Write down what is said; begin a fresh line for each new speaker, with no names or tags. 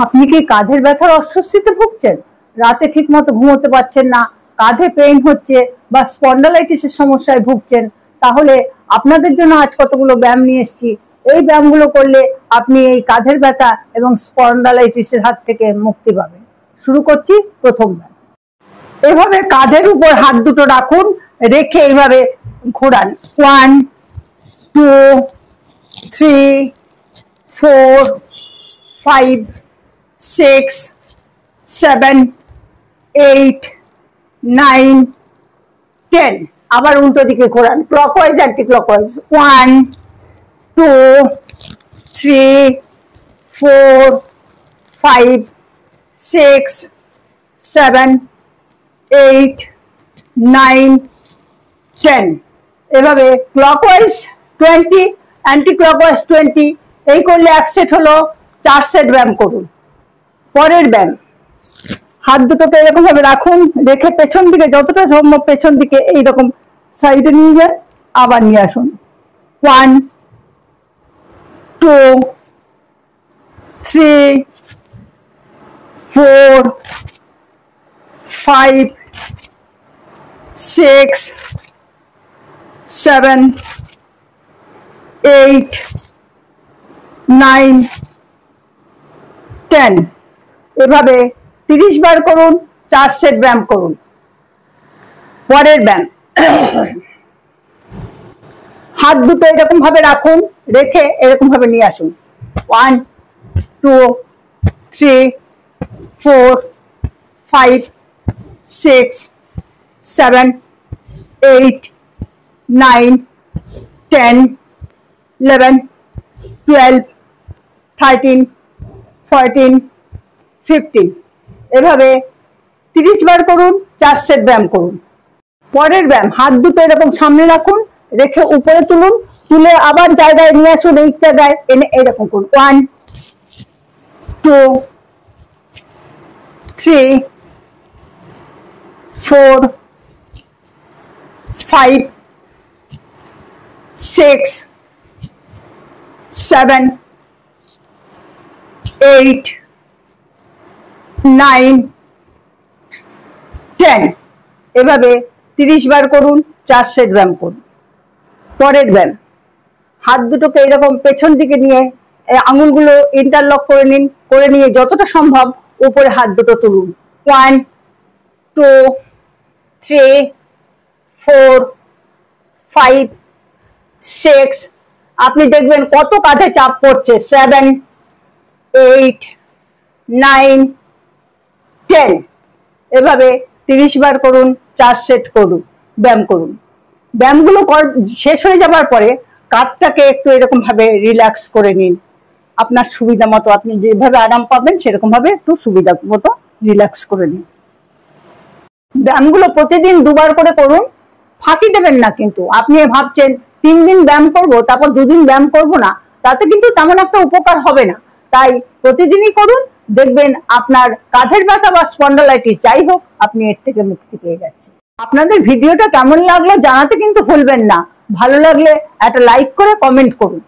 আপনি কি কাঁধের ব্যথার অস্বস্তিতে ভুগছেন? রাতে ঠিকমতো ঘুমোতে পারছেন না, কাঁধে পেইন হচ্ছে বা স্পন্ডালাইটিসের সমস্যায় ভুগছেন, তাহলে আপনাদের জন্য আজ কতগুলো ব্যায়াম নিয়ে এসেছি। এই ব্যায়ামগুলো করলে আপনি এই কাঁধের ব্যথা এবং স্পন্ডালাইটিসের হাত থেকে মুক্তি পাবেন। শুরু করছি প্রথম ব্যায়াম। এভাবে কাঁধের উপর হাত দুটো রাখুন, রেখে এইভাবে ঘোরান। 1 2 3 4 5 6 7 8 9 10। আবার উল্টো দিকে ঘোরান, ক্লকওয়াইজ অ্যান্টি ক্লকওয়াইজ। 1 2 3 4 5 6 7 8 9 10। এভাবে ক্লকওয়াইজ 20, অ্যান্টি ক্লকওয়াইজ 20। এই করলে এক সেট হলো, 4 সেট ব্যায়াম করুন। পরের ব্যায়াম, হাত দুটোকে এরকম ভাবে রাখুন, রেখে পেছন দিকে যতটা সম্ভব পেছন দিকে এইরকম সাইডে নিয়ে যান, আবার নিয়ে আসুন। 1 2 3 4 5 6 7 8 9 10। এভাবে 30 বার করুন, 4 সেট ব্যায়াম করুন। পরের ব্যায়াম, হাত দুটো এরকম ভাবে রাখুন, রেখে এরকম ভাবে নিয়ে আসুন। 1 2 3 4 5 6 7 8 9 10 11 12 13 14 15। এভাবে 30 বার করুন, 4 সেট ব্যায়াম করুন। পরের ব্যায়াম, হাত দুটো এরকম সামনে রাখুন, রেখে উপরে তুলুন, তুলে আবার জায়গায় নিয়ে আসুন, এই জায়গায় এনে এরকম করুন। 1 2 3 4 5 6 7 8 9 10। এভাবে 30 বার করুন, 4 সেট ব্যায়াম করুন। পরের ব্যায়াম, হাত দুটোকে এরকম পেছন দিকে নিয়ে আঙুলগুলো ইন্টারলক করে নিন, করে নিয়ে যতটা সম্ভব উপরে হাত দুটো তুলুন। 1 2 3 4 5 6। আপনি দেখবেন কত কাঁধে চাপ পড়ছে। 7 8 9 10। এভাবে 30 বার করুন, 4 সেট করুন, ব্যায়াম করুন। ব্যায়ামগুলো শেষ হয়ে যাবার পরে কাঁধটাকে একটু এরকম ভাবে রিল্যাক্স করে নিন, আপনার সুবিধা মতো, আপনি যেভাবে আরাম পাবেন সেরকম ভাবে একটু সুবিধা মতো রিল্যাক্স করে নিন। ব্যায়ামগুলো প্রতিদিন 2 বার করে করুন, ফাঁকি দেবেন না। কিন্তু আপনি ভাবছেন 3 দিন ব্যায়াম করব, তারপর 2 দিন ব্যায়াম করব না, তাতে কিন্তু তেমন একটা উপকার হবে না। তাই প্রতিদিনই করুন, দেখবেন আপনার কাঁধের ব্যথা বা স্পন্ডালাইটিস যাই হোক, আপনি এর থেকে মুক্তি পেয়ে যাচ্ছেন। আপনাদের ভিডিওটা কেমন লাগলো জানাতে কিন্তু ভুলবেন না। ভালো লাগলে একটা লাইক করে কমেন্ট করুন।